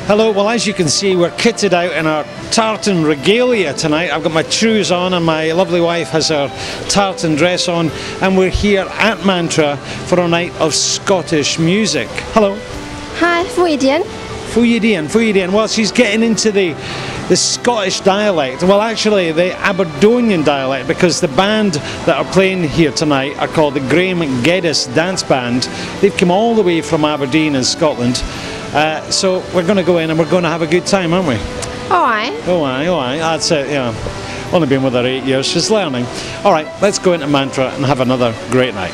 Hello, well as you can see we're kitted out in our tartan regalia tonight. I've got my trews on and my lovely wife has her tartan dress on, and we're here at Mantra for a night of Scottish music. Hello. Hi, Fuidian. Fuidian. Well, she's getting into the Scottish dialect. Well, actually the Aberdonian dialect, because the band that are playing here tonight are called the Graham Geddes Dance Band. They've come all the way from Aberdeen in Scotland. So we're going to go in and we're going to have a good time, aren't we? Oh, aye. Oh, aye. That's it, yeah. Only been with her 8 years, she's learning. All right, let's go into Mantra and have another great night.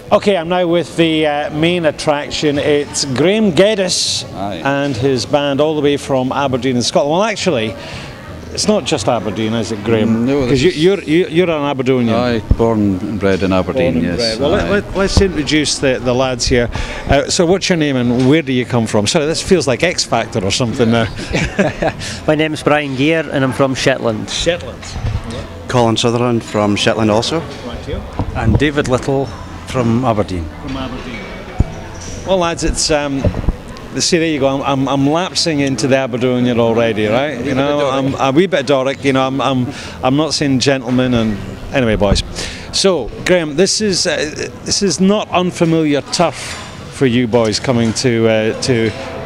Okay, I'm now with the main attraction. It's Graham Geddes and his band all the way from Aberdeen in Scotland. Well, actually, it's not just Aberdeen, is it, Graham? No, because you're an Aberdonian. Aye, born and bred in Aberdeen, yes. Well, let's introduce the lads here. So what's your name and where do you come from? Sorry, this feels like X Factor or something now. My name's Brian Gear and I'm from Shetland. Shetland. Colin Sutherland from Shetland also. Right here. And David Little from Aberdeen. From Aberdeen. Well, lads, it's see, there you go. I'm lapsing into the Aberdonian already, right? You know, I'm a wee bit Doric. You know, I'm not saying gentleman. And anyway, boys. So, Graham, this is not unfamiliar turf for you boys coming to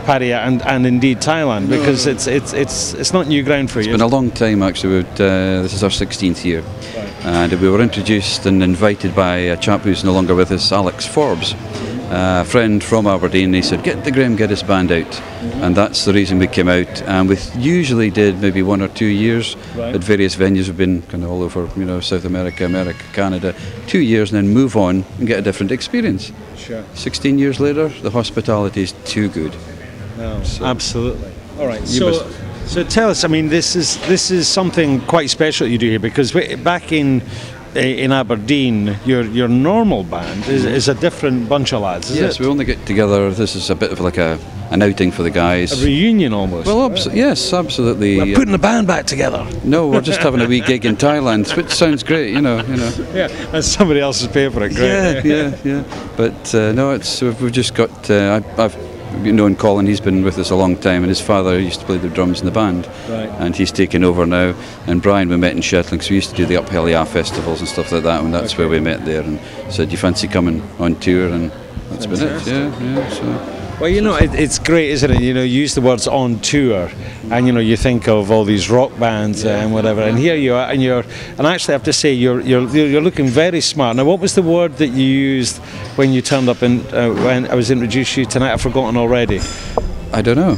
Pattaya and indeed Thailand, because it's not new ground for you. It's been a long time actually. This is our 16th year. And we were introduced and invited by a chap who's no longer with us, Alex Forbes, a friend from Aberdeen. He said, get the Graham Geddes band out, and that's the reason we came out. And we usually did maybe 1 or 2 years at various venues. We've been kind of all over, you know, South America, Canada, 2 years, and then move on and get a different experience. Sure. 16 years later, the hospitality is too good. No, so, absolutely. All right. So tell us. I mean, this is something quite special you do here, because back in Aberdeen, your normal band is a different bunch of lads. Yes, we only get together. This is a bit of like an outing for the guys. A reunion almost. Well, yes, absolutely. We're putting the band back together. No, we're just having a wee gig in Thailand, which sounds great, you know. Yeah, and somebody else is paying for it. Great. Yeah. But no, we've just got. I've known Colin. He's been with us a long time, and his father used to play the drums in the band, and he's taken over now. And Brian, we met in Shetland, because we used to do the Uphill Yeah festivals and stuff like that, and that's where we met there. And said, "You fancy coming on tour?" And that's been it. Yeah. So. Well, you know, it's great, isn't it? You know, you use the words on tour, and you know, you think of all these rock bands and whatever. And here you are, and actually, I have to say, you're looking very smart. Now, what was the word that you used when you turned up and when I was introduced to you tonight? I've forgotten already. I don't know.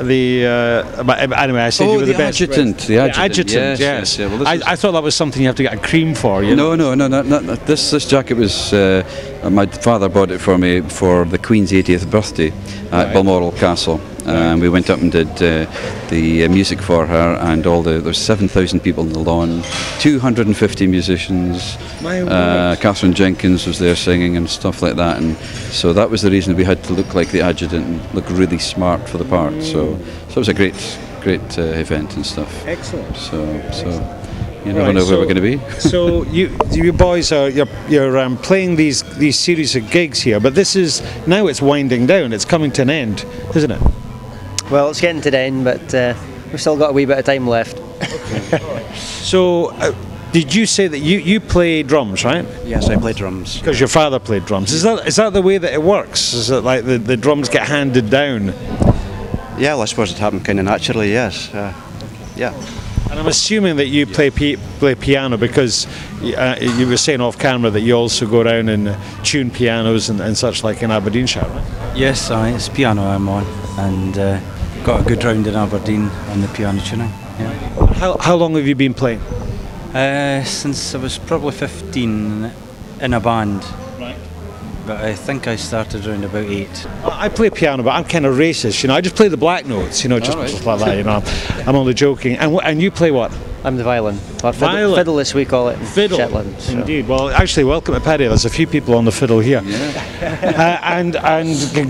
Anyway, I said you were the best. Adjutant. The adjutant. Yes. Yeah. Well, I thought that was something you have to get a cream for. You know? No. This jacket was my father bought it for me for the Queen's 80th birthday at Balmoral Castle. We went up and did the music for her, and there's 7,000 people on the lawn, 250 musicians. Catherine Jenkins was there singing and stuff like that, and so that was the reason we had to look like the adjutant and look really smart for the part. So it was a great event and stuff. Excellent. So you never know where we're going to be. So you boys you're playing these series of gigs here, but now it's winding down. It's coming to an end, isn't it? Well, it's getting to the end, but we've still got a wee bit of time left. So, did you say that you play drums, right? Yes, I play drums. Because your father played drums. Is that the way that it works? Is it like the drums get handed down? Yeah, well, I suppose it happened kind of naturally, yes. Yeah. And I'm assuming that you play piano, because you were saying off camera that you also go around and tune pianos and such like in Aberdeenshire, right? Yes, it's piano I'm on, and got a good round in Aberdeen on the piano tuning. Yeah. How long have you been playing? Since I was probably 15 in a band. Right. but I think I started around about 8. I play piano, but I'm kind of racist, you know. I just play the black notes, you know, just like that, you know. I'm only joking. And you play what? I'm the violin. Or Violin. Fiddle as we call it in Fiddle. Shetland. So. Indeed. Well, actually, welcome to Paddy. There's a few people on the fiddle here. Yeah. And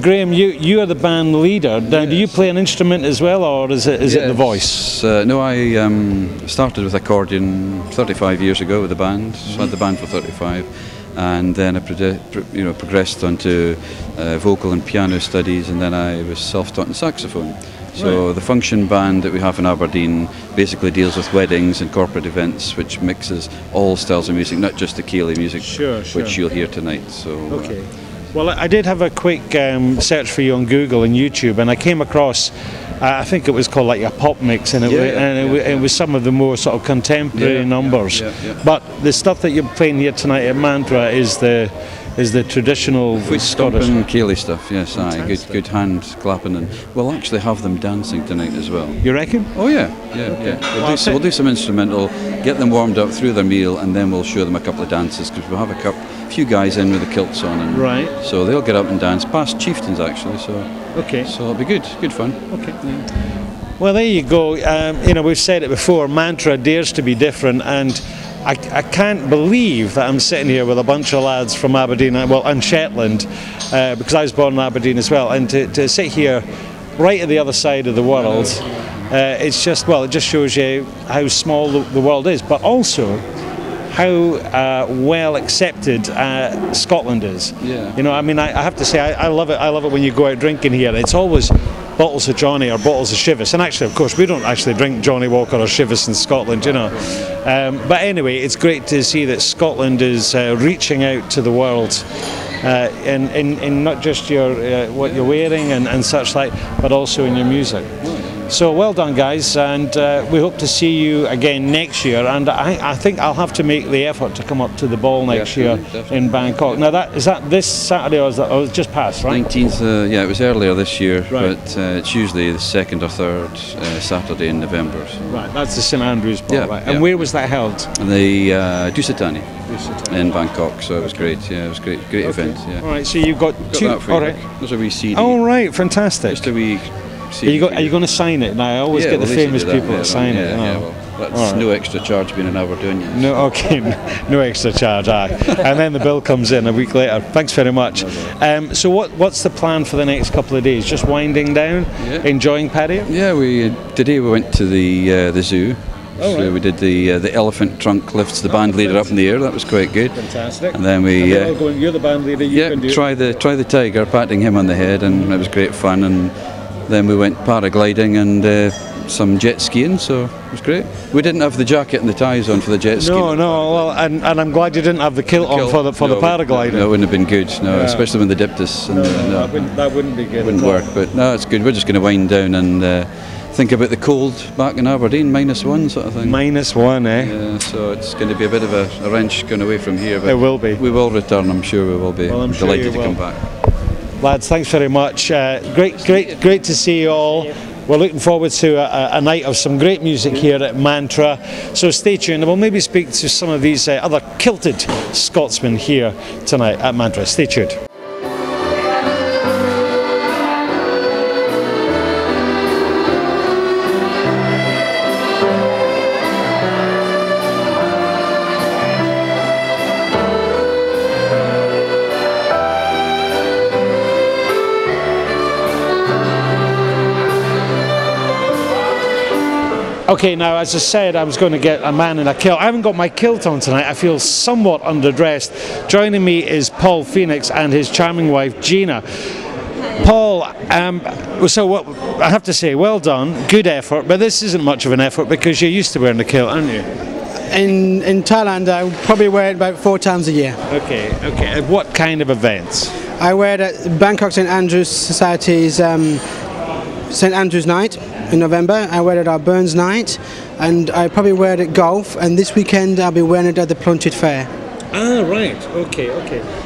Graham, you are the band leader. Now, do you play an instrument as well, or is it the voice? No, I started with accordion 35 years ago with the band. So I had the band for 35, and then I progressed onto vocal and piano studies, and then I was self-taught in saxophone. So the function band that we have in Aberdeen basically deals with weddings and corporate events, which mixes all styles of music, not just the Keeley music, which you'll hear tonight. So. Okay. Well, I did have a quick search for you on Google and YouTube, and I came across, I think it was called like a pop mix, and it was some of the more sort of contemporary numbers. But the stuff that you're playing here tonight at Mantra is the traditional foot Scottish stomping Keeley stuff. Yes, good hand clapping, and we'll actually have them dancing tonight as well. You reckon? Oh yeah. We'll do some instrumental, get them warmed up through their meal, and then we'll show them a couple of dances, because we'll have a few guys in with the kilts on, and so they'll get up and dance past chieftains actually. So so it'll be good fun. Okay. Yeah. Well, there you go. You know, we've said it before. Mantra dares to be different, and I can't believe that I'm sitting here with a bunch of lads from Aberdeen, well, and Shetland, because I was born in Aberdeen as well, and to sit here right at the other side of the world, it's just, well, it just shows you how small the world is, but also how well accepted Scotland is. Yeah. You know, I mean, I have to say, I love it. I love it when you go out drinking here. It's always bottles of Johnny or bottles of Chivas, and actually, of course, we don't actually drink Johnny Walker or Chivas in Scotland, you know. But anyway, it's great to see that Scotland is reaching out to the world in not just your what you're wearing and such like, but also in your music. So well done, guys, and we hope to see you again next year. And I think I'll have to make the effort to come up to the ball next year in Bangkok. Now, is that this Saturday, or is that just past, right? 19th, yeah, it was earlier this year, but it's usually the second or third Saturday in November. So. Right, that's the St Andrews Ball, right? And where was that held? The Dusitani in Bangkok. So it was great. Yeah, it was great event. Yeah. All right, so you've got two. That for you. There's a wee CD. Oh right, fantastic. Just a wee. Are you going to sign it? Now I always get the famous people to sign it. Well, that's no extra charge being an Aberdonian. No, okay, no extra charge. And then the bill comes in a week later. Thanks very much. So what's the plan for the next couple of days? Just winding down, enjoying patio? Yeah, today we went to the zoo. So we did the elephant trunk lifts the band leader up in the air. That was quite good. Fantastic. And then we you're the band leader. You can do try the tiger, patting him on the head, and it was great fun. And then we went paragliding and some jet skiing, so it was great. We didn't have the jacket and the ties on for the jet skiing. No. Well, and I'm glad you didn't have the kilt on for the paragliding. No, it wouldn't have been good. No, especially when they dipped us. That wouldn't be good. Wouldn't work. But no, it's good. We're just going to wind down and think about the cold back in Aberdeen, -1 sort of thing. -1, eh? Yeah, so it's going to be a bit of a wrench going away from here. But it will be. We will return. I'm sure we will be. Well, I'm delighted to come back. Lads, thanks very much. Great to see you all. We're looking forward to a night of some great music here at Mantra. So stay tuned, and we'll maybe speak to some of these other kilted Scotsmen here tonight at Mantra. Stay tuned. Okay, now as I said, I was going to get a man in a kilt. I haven't got my kilt on tonight. I feel somewhat underdressed. Joining me is Paul Phoenix and his charming wife Gina. Paul, so I have to say, well done, good effort, but this isn't much of an effort because you're used to wearing a kilt, aren't you? In Thailand, I would probably wear it about 4 times a year. Okay. At what kind of events? I wear it at Bangkok St Andrews Society's St Andrews Night in November. I wear it at our Burns Night, and I probably wear it at golf, and this weekend I'll be wearing it at the Plunket Fair. Ah, right. Okay.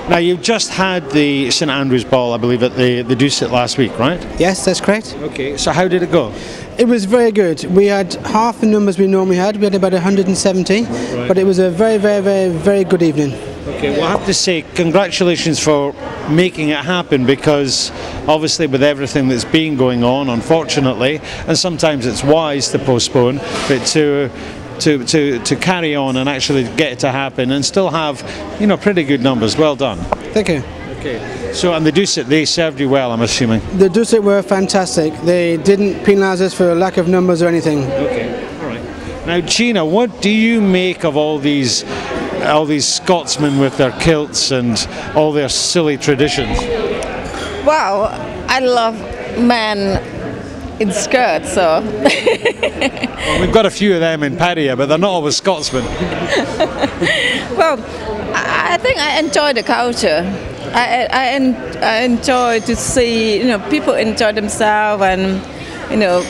Now, you've just had the St Andrews Ball, I believe, at the Dusit last week, right? Yes, that's correct. Okay, so how did it go? It was very good. We had half the numbers we normally had. We had about 170, but it was a very, very, very, very good evening. Okay, well, I have to say congratulations for making it happen, because obviously with everything that's been going on, unfortunately, and sometimes it's wise to postpone, but to carry on and actually get it to happen and still have, you know, pretty good numbers. Well done. Thank you. Okay. So, and they served you well, I'm assuming. The Dusit were fantastic. They didn't penalise us for lack of numbers or anything. Okay, all right. Now, Gina, what do you make of all these Scotsmen with their kilts and all their silly traditions? Wow, I love men in skirts, so. Well, we've got a few of them in Paria, but they're not always Scotsmen. Well, I think I enjoy the culture. I enjoy to see, you know, people enjoy themselves and, you know,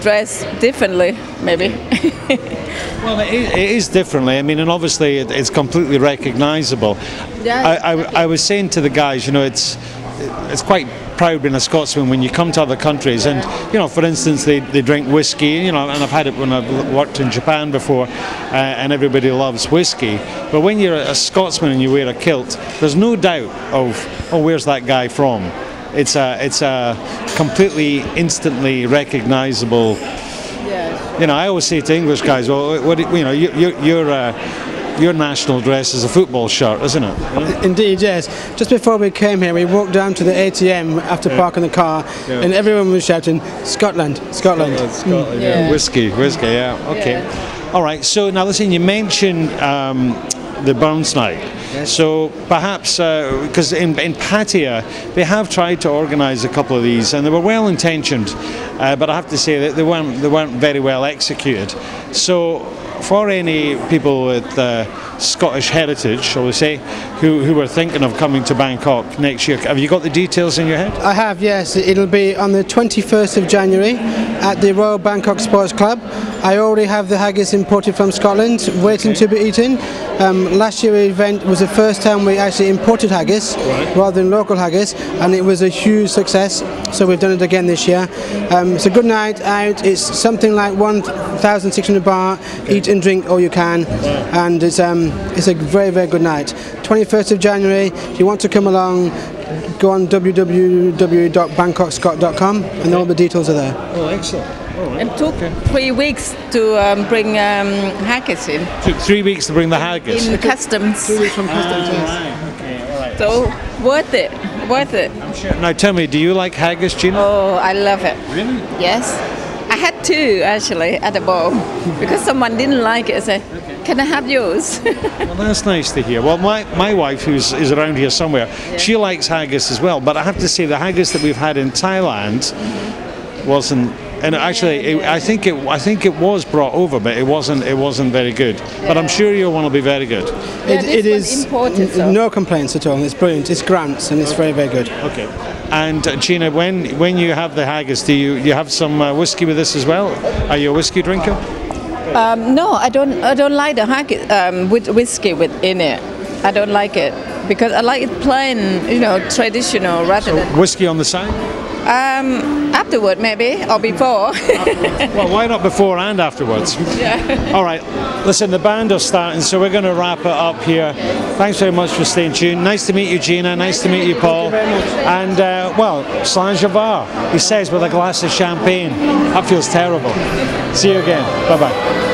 dress differently, maybe. Well, it is differently. I mean, and obviously it's completely recognisable. Yeah. I was saying to the guys, you know, it's quite proud being a Scotsman when you come to other countries, and you know, for instance, they drink whiskey, you know, and I've had it when I've worked in Japan before, and everybody loves whiskey. But when you're a Scotsman and you wear a kilt, there's no doubt of, oh, where's that guy from? It's a completely instantly recognisable. Yeah. You know, I always say to English guys, well, what, you know, your national dress is a football shirt, isn't it? You know? Indeed, yes. Just before we came here, we walked down to the ATM after parking the car, and everyone was shouting, Scotland, Scotland. Scotland, yeah. Whiskey, yeah. Okay. Yeah. All right. So now listen, you mentioned the Burns Night. Yes. So perhaps, because in Pattaya, they have tried to organise a couple of these, and they were well intentioned, but I have to say that they weren't very well executed. So for any people with Scottish heritage, shall we say, who were thinking of coming to Bangkok next year, have you got the details in your head? I have, yes. It'll be on the 21st of January at the Royal Bangkok Sports Club. I already have the haggis imported from Scotland, waiting to be eaten. Last year's event was the first time we actually imported haggis rather than local haggis, and it was a huge success, so we've done it again this year. It's a good night out. It's something like 1,600 baht, eat and drink all you can, and it's a very, very good night. 21st of January, if you want to come along, go on www.bangkokscot.com and all the details are there. Oh, excellent. It took 3 weeks to bring haggis in. Took 3 weeks to bring the haggis. In customs. 2 weeks from customs, yes. Okay, all right. So worth it, worth it. I'm sure. Now tell me, do you like haggis, Gina? Oh, I love it. Really? Yes. I had two actually at the bowl because someone didn't like it. I said, can I have yours? Well, that's nice to hear. Well, my wife, is around here somewhere, she likes haggis as well. But I have to say, the haggis that we've had in Thailand wasn't. And actually, I think it was brought over, but it wasn't very good. Yeah. But I'm sure your one will be very good. Yeah, it is imported, so. No complaints at all. It's brilliant. It's Grant's, and it's very, very good. Okay. And Gina, when you have the haggis, do you have some whiskey with this as well? Are you a whiskey drinker? No, I don't like the haggis with whiskey in it. I don't like it because I like it plain, you know, traditional rather than whiskey on the side. Afterward maybe, or before. Well, why not before and afterwards? Yeah. All right, listen, the band are starting, so we're going to wrap it up here. Thanks very much for staying tuned. Nice to meet you, Gina. Nice to meet you, Paul. And, well, Slanjavar, he says with a glass of champagne. That feels terrible. See you again. Bye-bye.